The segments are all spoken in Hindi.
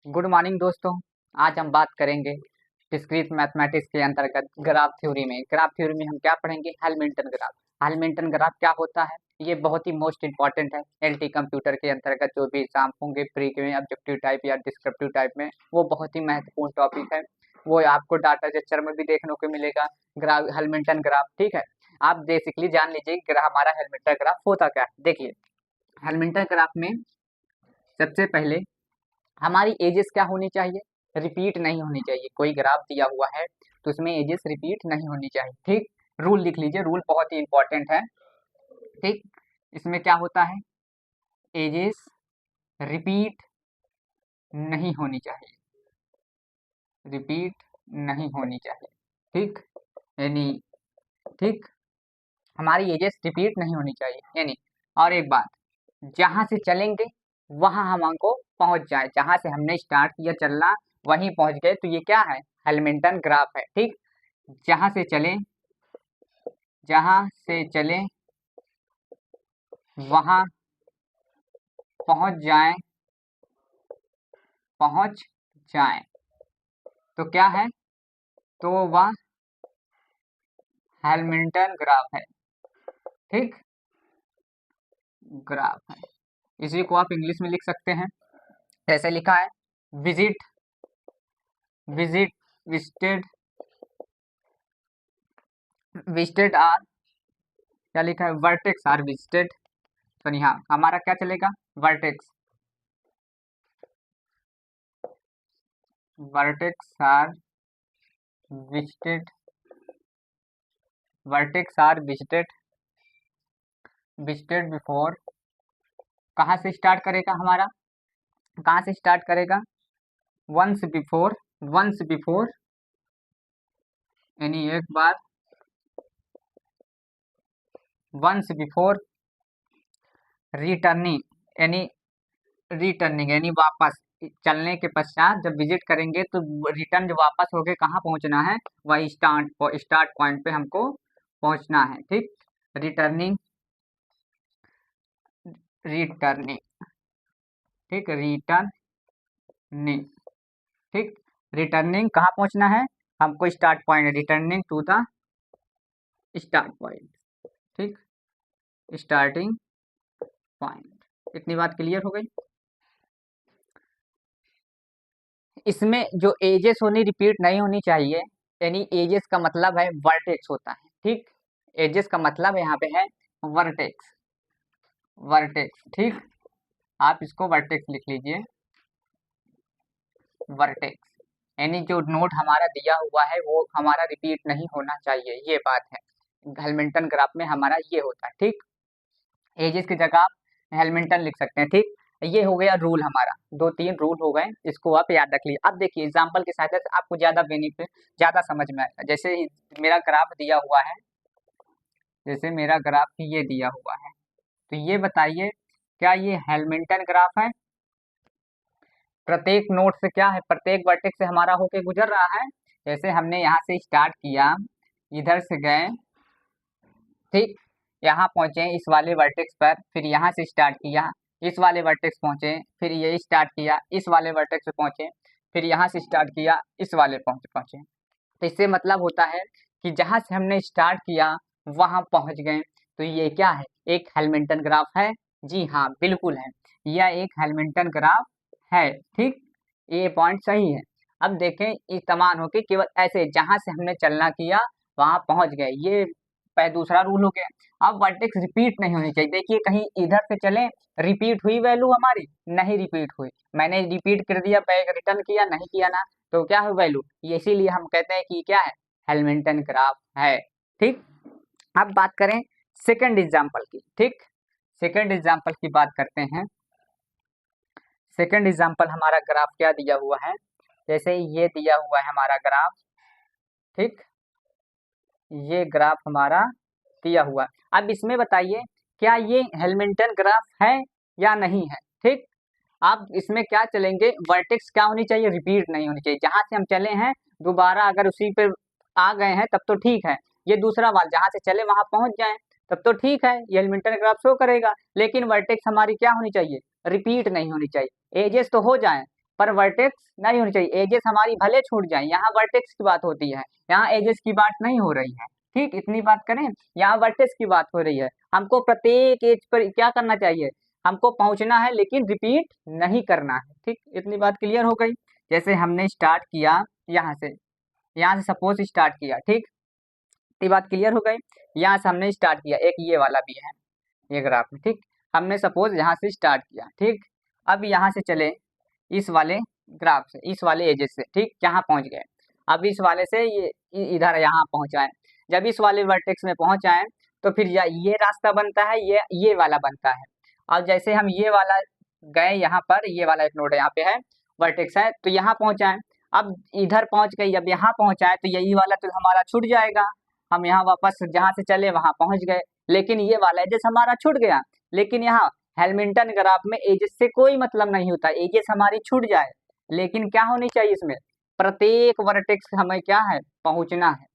गुड मॉर्निंग दोस्तों। आज हम बात करेंगे डिस्क्रीट मैथमेटिक्स के अंतर्गत ग्राफ थ्योरी में। ग्राफ थ्योरी में हम क्या पढ़ेंगे? Hamilton graph. हैमिल्टन ग्राफ क्या होता है? ये बहुत ही मोस्ट इंपॉर्टेंट है। एलटी कंप्यूटर के अंतर्गत जो भी एग्जाम होंगे प्री में, ऑब्जेक्टिव टाइप या डिस्क्रिप्टिव टाइप में, वो बहुत ही महत्वपूर्ण टॉपिक है। वो आपको डाटा स्ट्रक्चर में भी देखने को मिलेगा। ग्राफ, हैमिल्टन ग्राफ, ठीक है। आप बेसिकली जान लीजिए हमारा हैमिल्टन ग्राफ होता क्या है। देखिए, हैमिल्टन ग्राफ में सबसे पहले हमारी एजेस क्या होनी चाहिए? रिपीट नहीं होनी चाहिए। कोई ग्राफ दिया हुआ है तो उसमें एजेस रिपीट नहीं होनी चाहिए, ठीक। रूल लिख लीजिए, रूल बहुत ही इंपॉर्टेंट है, ठीक। इसमें क्या होता है? एजेस रिपीट नहीं होनी चाहिए, रिपीट नहीं होनी चाहिए, ठीक। यानी, ठीक, हमारी एजेस रिपीट नहीं होनी चाहिए। यानी, और एक बात, जहां से चलेंगे वहां हम हमको पहुंच जाए। जहां से हमने स्टार्ट किया चलना वहीं पहुंच गए, तो ये क्या है? हैमिल्टन ग्राफ है, ठीक। जहां से चलें, जहां से चलें वहां पहुंच जाएं, पहुंच जाएं, तो क्या है? तो वह हैमिल्टन ग्राफ है, ठीक। ग्राफ है। इसी को आप इंग्लिश में लिख सकते हैं। कैसे लिखा है? Visit, visit, visited, visited are, क्या लिखा है? Vertex are visited. तो यहाँ हमारा क्या चलेगा? Vertex, vertex are visited, vertex are visited, visited before. कहाँ से स्टार्ट करेगा हमारा? कहाँ से स्टार्ट करेगा? वंस बिफोर, वंस बिफोर, यानी एक बार, वंस बिफोर रिटर्निंग, यानी रिटर्निंग यानी वापस चलने के पश्चात जब विजिट करेंगे तो रिटर्न जब वापस होके कहाँ पहुंचना है? वही स्टार्ट पॉइंट पे हमको पहुंचना है, ठीक। रिटर्निंग, रिटर्निंग, ठीक, रिटर्निंग, ठीक। रिटर्निंग कहाँ पहुंचना है? हमको start point, returning to the start point, ठीक, स्टार्टिंग पॉइंट। इतनी बात क्लियर हो गई। इसमें जो एजेस होनी रिपीट नहीं होनी चाहिए, यानी एजेस का मतलब है वर्टेक्स होता है, ठीक। एजेस का मतलब यहाँ पे है वर्टेक्स, वर्टेक्स, ठीक। आप इसको वर्टेक्स लिख लीजिए, वर्टेक्स। यानी जो नोट हमारा दिया हुआ है वो हमारा रिपीट नहीं होना चाहिए, ये बात है। हैमिल्टन ग्राफ में हमारा ये होता है, ठीक। एजेस की जगह आप हैमिल्टन लिख सकते हैं, ठीक। ये हो गया रूल हमारा, 2-3 रूल हो गए, इसको आप याद रख लीजिए। अब देखिए एग्जांपल की सहायता से आपको ज्यादा बेनिफिट, ज्यादा समझ में आएगा। जैसे मेरा ग्राफ दिया हुआ है, जैसे मेरा ग्राफ ये दिया हुआ है, तो ये बताइए क्या ये हैमिल्टन ग्राफ है? प्रत्येक नोड से क्या है? प्रत्येक वर्टेक्स से हमारा होके गुजर रहा है। जैसे हमने यहाँ से स्टार्ट किया, इधर से गए, ठीक, यहाँ पहुंचे इस वाले वर्टेक्स पर, फिर यहाँ से स्टार्ट किया, इस वाले वर्टेक्स पहुंचे, फिर ये स्टार्ट किया, इस वाले वर्टेक्स पे पहुंचे, फिर यहाँ से स्टार्ट किया, इस वाले पहुंचे। तो इससे मतलब होता है कि जहाँ से हमने स्टार्ट किया वहां पहुंच गए। तो ये क्या है? एक हैमिल्टन ग्राफ है। जी हाँ, बिल्कुल है, यह एक हैमिल्टन ग्राफ है, ठीक। ये पॉइंट सही है। अब देखें, इस समान होके केवल ऐसे जहां से हमने चलना किया वहां पहुंच गए, ये दूसरा रूल हो गया। अब वर्टेक्स रिपीट नहीं होनी चाहिए। देखिए कहीं इधर से चले, रिपीट हुई वैल्यू हमारी? नहीं रिपीट हुई। मैंने रिपीट कर दिया, बैक रिटर्न किया, नहीं किया ना, तो क्या है वैल्यू? ये इसीलिए हम कहते हैं कि क्या है? हैमिल्टन ग्राफ है, ठीक। अब बात करें सेकंड एग्जांपल की, ठीक। सेकंड एग्जांपल की बात करते हैं। सेकंड एग्जांपल हमारा ग्राफ क्या दिया हुआ है? जैसे ये दिया हुआ है हमारा ग्राफ, ठीक, ये ग्राफ हमारा दिया हुआ। अब इसमें बताइए क्या ये हैमिल्टन ग्राफ है या नहीं है, ठीक। आप इसमें क्या चलेंगे? वर्टेक्स क्या होनी चाहिए? रिपीट नहीं होनी चाहिए। जहां से हम चले हैं दोबारा अगर उसी पे आ गए हैं तब तो ठीक है। ये दूसरा वाला, जहां से चले वहां पहुंच जाए तब तो ठीक है, ये हैमिल्टन ग्राफ शो करेगा। लेकिन वर्टेक्स हमारी क्या होनी चाहिए? रिपीट नहीं होनी चाहिए। एजेस तो हो जाए पर वर्टेक्स नहीं होनी चाहिए। एजेस हमारी भले छूट जाए, यहाँ वर्टेक्स की बात होती है, यहाँ एजेस की बात नहीं हो रही है। ठीक, इतनी बात करें, यहाँ वर्टेक्स की बात हो रही है। हमको प्रत्येक एज पर क्या करना चाहिए, हमको पहुंचना है, लेकिन रिपीट नहीं करना है। ठीक, इतनी बात क्लियर हो गई। जैसे हमने स्टार्ट किया यहाँ से सपोज स्टार्ट किया, ठीक, ये बात क्लियर हो गई। यहाँ से हमने स्टार्ट किया, एक ये वाला भी है ये ग्राफ में, ठीक, हमने सपोज यहाँ से स्टार्ट किया, ठीक, अब यहाँ से चले इस वाले ग्राफ से, इस वाले एजेस से, ठीक, यहाँ पहुँच गए। अब इस वाले से ये इधर यहाँ पहुँचाएं। जब इस वाले वर्टेक्स में पहुँचाएं तो फिर ये रास्ता बनता है, ये वाला बनता है। और जैसे हम ये वाला गए यहाँ पर, ये वाला एक नोड यहाँ पे है, वर्टेक्स है, तो यहाँ पहुँचाएं। अब इधर पहुँच गई, जब यहाँ पहुँचाएं तो यही वाला तो हमारा छूट जाएगा। हम यहाँ वापस जहाँ से चले वहाँ पहुँच गए, लेकिन ये वाला एजेस हमारा छूट गया। लेकिन यहाँ हैमिल्टन ग्राफ में एजेस से कोई मतलब नहीं होता, एजेस हमारी छूट जाए, लेकिन क्या होनी चाहिए इसमें, प्रत्येक वर्टेक्स हमें क्या है, पहुंचना है।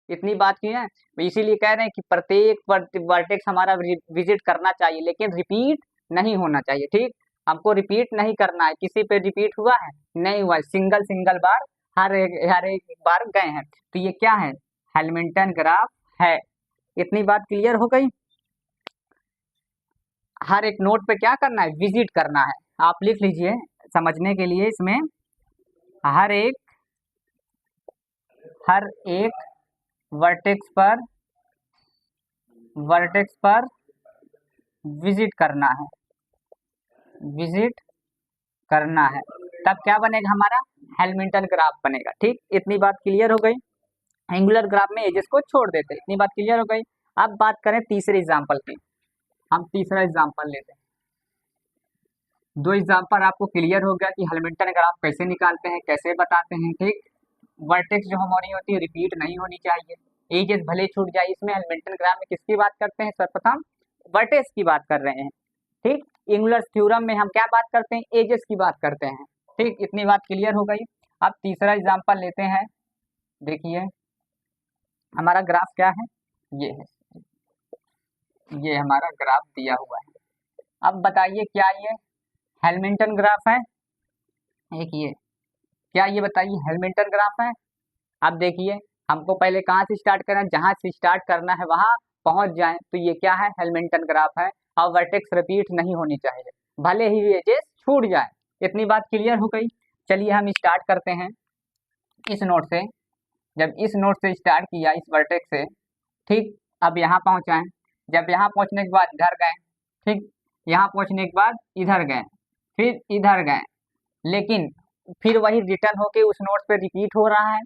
इतनी बात की है, इसीलिए कह रहे हैं कि प्रत्येक वर्टेक्स हमारा विजिट करना चाहिए, लेकिन रिपीट नहीं होना चाहिए। ठीक, हमको रिपीट नहीं करना है। किसी पे रिपीट हुआ है, नहीं हुआ है, सिंगल बार हर एक बार गए हैं, तो ये क्या है, हैमिल्टन ग्राफ है। इतनी बात क्लियर हो गई। हर एक नोड पे क्या करना है, विजिट करना है। आप लिख लीजिए समझने के लिए, इसमें हर एक वर्टेक्स पर विजिट करना है, तब क्या बनेगा, हमारा हैमिल्टन ग्राफ बनेगा। ठीक, इतनी बात क्लियर हो गई। एंगुलर ग्राफ में एजेस को छोड़ देते, इतनी बात क्लियर हो गई। अब बात करें तीसरे एग्जाम्पल की, हम तीसरा एग्जाम्पल लेते हैं। दो एग्जाम्पल आपको क्लियर हो गया कि हैमिल्टन ग्राफ कैसे निकालते हैं, कैसे बताते हैं। ठीक, वर्टेक्स जो हमारी होती है रिपीट नहीं होनी चाहिए, एजेस भले छूट जाए। इसमें हैमिल्टन ग्राफ में किसकी बात करते हैं, सर्वप्रथम वर्टेक्स की बात कर रहे हैं। ठीक, एंगुलर थ्योरम में हम क्या बात करते हैं, एजेस की बात करते हैं। ठीक, इतनी बात क्लियर हो गई। अब तीसरा एग्जाम्पल लेते हैं। देखिए हमारा ग्राफ क्या है, ये है, ये हमारा ग्राफ दिया हुआ है। अब बताइए क्या ये हैमिल्टन ग्राफ है, एक ये, क्या ये बताइए हैमिल्टन ग्राफ है। अब देखिए हमको पहले कहाँ से स्टार्ट करना है, जहाँ से स्टार्ट करना है वहाँ पहुँच जाए, तो ये क्या है, हैमिल्टन ग्राफ है। और वर्टेक्स रिपीट नहीं होनी चाहिए, भले ही एजेस छूट जाए। इतनी बात क्लियर हो गई। चलिए हम स्टार्ट करते हैं इस नोड से। जब इस नोड से स्टार्ट किया, इस वर्टेक्स से, ठीक, अब यहाँ पहुँचाएं। जब यहाँ पहुँचने के बाद इधर गए, ठीक, यहाँ पहुँचने के बाद इधर गए, फिर इधर गए, लेकिन फिर वही रिटर्न होके उस नोड पे रिपीट हो रहा है।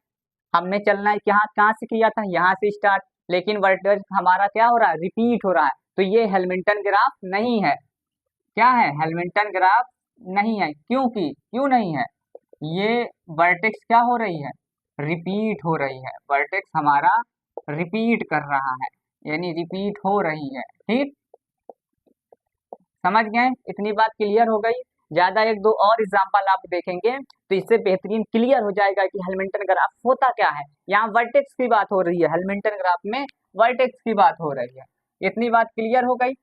हमने चलना है कहाँ से किया था, यहाँ से स्टार्ट, लेकिन वर्टेक्स हमारा क्या हो रहा है, रिपीट हो रहा है। तो ये हैमिल्टन ग्राफ नहीं है। क्या है, हैमिल्टन ग्राफ नहीं है। क्यों नहीं है, ये वर्टेक्स क्या हो रही है, रिपीट हो रही है। वर्टेक्स हमारा रिपीट कर रहा है, यानी रिपीट हो रही है। ठीक, समझ गए, इतनी बात क्लियर हो गई। ज्यादा एक दो और एग्जांपल आप देखेंगे तो इससे बेहतरीन क्लियर हो जाएगा कि हैमिल्टन ग्राफ होता क्या है। यहाँ वर्टेक्स की बात हो रही है, हैमिल्टन ग्राफ में वर्टेक्स की बात हो रही है। इतनी बात क्लियर हो गई।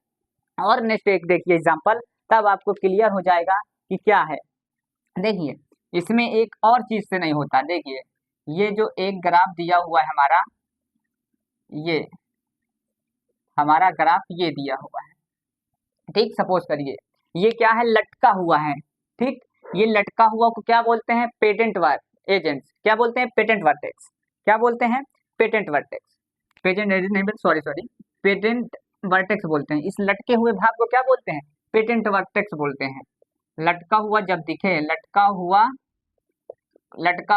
और नेक्स्ट एक देखिए एग्जांपल, तब आपको क्लियर हो जाएगा कि क्या है। देखिए इसमें एक और चीज से नहीं होता। देखिए ये जो एक ग्राफ दिया हुआ है हमारा, ये हमारा ग्राफ ये दिया हुआ है, ठीक, सपोज करिए ये क्या है, लटका हुआ है। ठीक, ये लटका हुआ को क्या बोलते हैं, पेटेंट एजेंट्स, क्या बोलते हैं, पेटेंट वर्टेक्स। क्या बोलते हैं, पेटेंट वर्टेक्स, पेटेंट एजेंट नहीं, सॉरी पेटेंट वर्टेक्स बोलते हैं। इस लटके हुए भाग को क्या बोलते हैं, पेटेंट वर्टेक्स बोलते हैं। लटका हुआ जब दिखे, लटका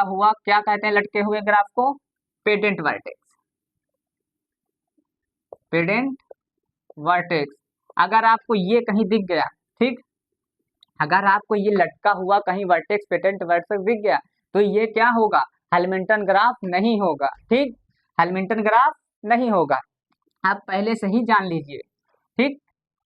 हुआ क्या कहते हैं, लटके हुए ग्राफ को पेटेंट वर्टेक्स। अगर आपको ये कहीं दिख गया, ठीक, अगर आपको ये लटका हुआ कहीं वर्टेक्स पेटेंट वर्टेक्स दिख गया, तो ये क्या होगा, हैमिल्टन ग्राफ नहीं होगा। ठीक, हैमिल्टन ग्राफ नहीं होगा, आप पहले से ही जान लीजिए। ठीक,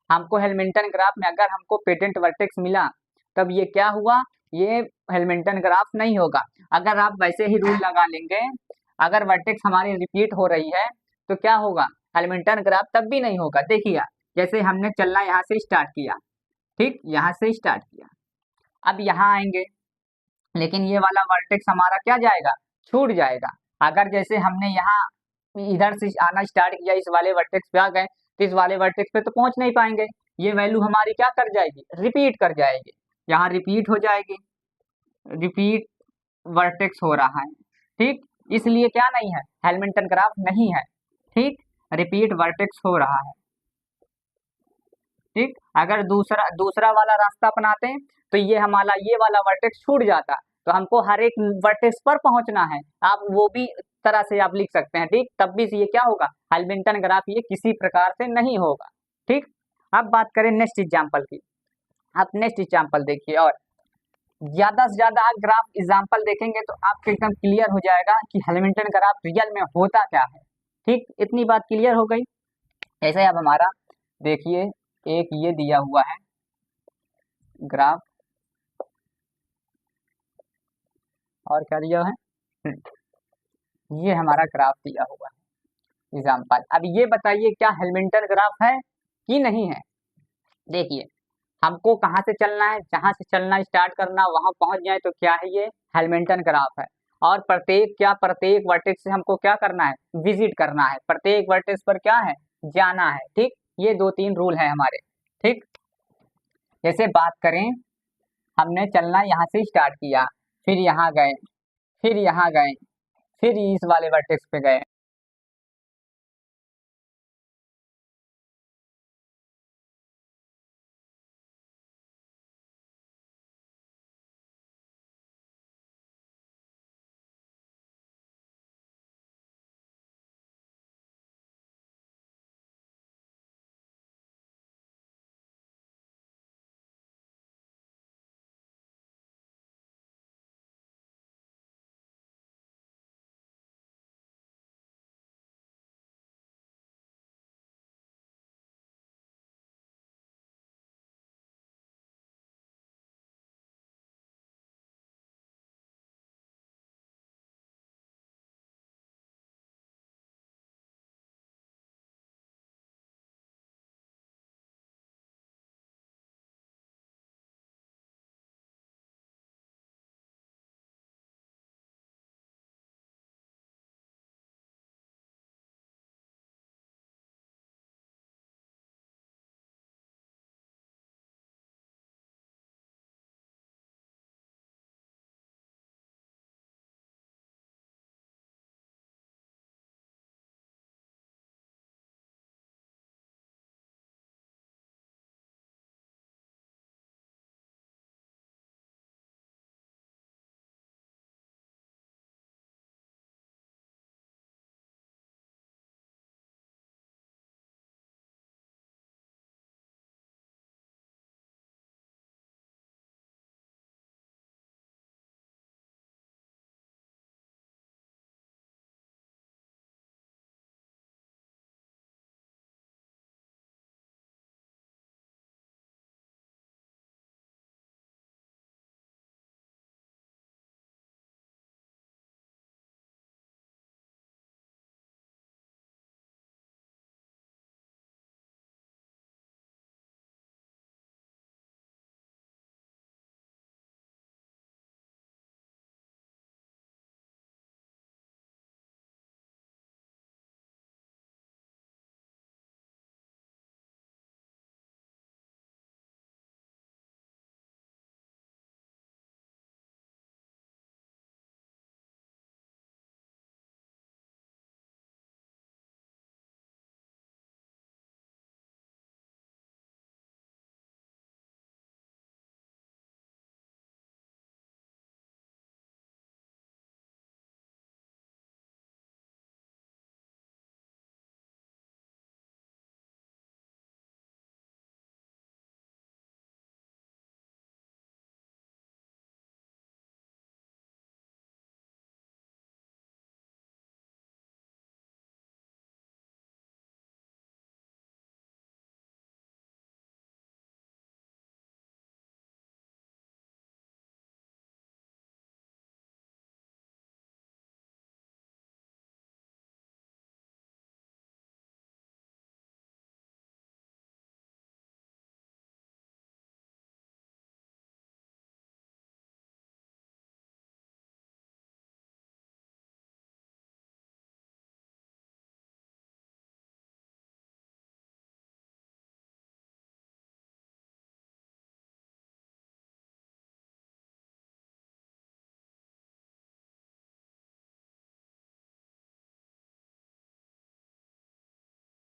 हमको हैमिल्टन ग्राफ में अगर हमको पेटेंट वर्टेक्स मिला, तब ये क्या हुआ, ये हैमिल्टन ग्राफ नहीं होगा। अगर आप वैसे ही रूल लगा लेंगे, अगर वर्टेक्स हमारी रिपीट हो रही है तो क्या होगा, हैमिल्टन ग्राफ तब भी नहीं होगा। देखिए जैसे हमने चलना यहाँ से स्टार्ट किया, ठीक, यहाँ से स्टार्ट किया, अब यहाँ आएंगे, लेकिन ये वाला वर्टेक्स हमारा क्या जाएगा, छूट जाएगा। अगर जैसे हमने यहाँ इधर से आना स्टार्ट किया, इस वाले वर्टेक्स पे आ गए, तो इस वाले वर्टेक्स पे तो पहुंच नहीं पाएंगे, ये वैल्यू हमारी क्या कर जाएगी, रिपीट कर जाएगी, यहाँ रिपीट हो जाएगी, रिपीट वर्टेक्स हो रहा है, ठीक। इसलिए क्या नहीं है, हैमिल्टन ग्राफ नहीं है, ठीक, रिपीट वर्टेक्स हो रहा है, ठीक। अगर दूसरा दूसरा वाला रास्ता अपनाते हैं तो ये हमारा ये वाला वर्टेक्स छूट जाता, तो हमको हर एक वर्टेक्स पर पहुंचना है, आप वो भी तरह से आप लिख सकते हैं, ठीक। तब भी ये क्या होगा, हैमिल्टन ग्राफ ये किसी प्रकार से नहीं होगा, ठीक। अब बात करें नेक्स्ट एग्जांपल की। आप नेक्स्ट एग्जांपल देखिए, और ज्यादा से ज्यादा आप ग्राफ एग्जांपल देखेंगे तो आपको एकदम क्लियर हो जाएगा कि हैमिल्टन ग्राफ रियल में होता क्या है, ठीक। इतनी बात क्लियर हो गई। ऐसे अब हमारा देखिए, एक ये दिया हुआ है ग्राफ, और क्या दिया है, ये हमारा ग्राफ दिया हुआ है एग्जांपल। अब ये बताइए क्या हैमिल्टन ग्राफ है कि नहीं है। देखिए, हमको कहाँ से चलना है, जहाँ से चलना स्टार्ट करना वहां पहुंच जाए तो क्या है, ये हैमिल्टन ग्राफ है। और प्रत्येक वर्टेक्स से हमको क्या करना है, विजिट करना है, प्रत्येक वर्टेक्स पर क्या है, जाना है, ठीक। ये 2-3 रूल है हमारे, ठीक। जैसे बात करें, हमने चलना यहाँ से स्टार्ट किया, फिर यहाँ गए, फिर यहाँ गए, फिर इस वाले वर्टेक्स पे गए,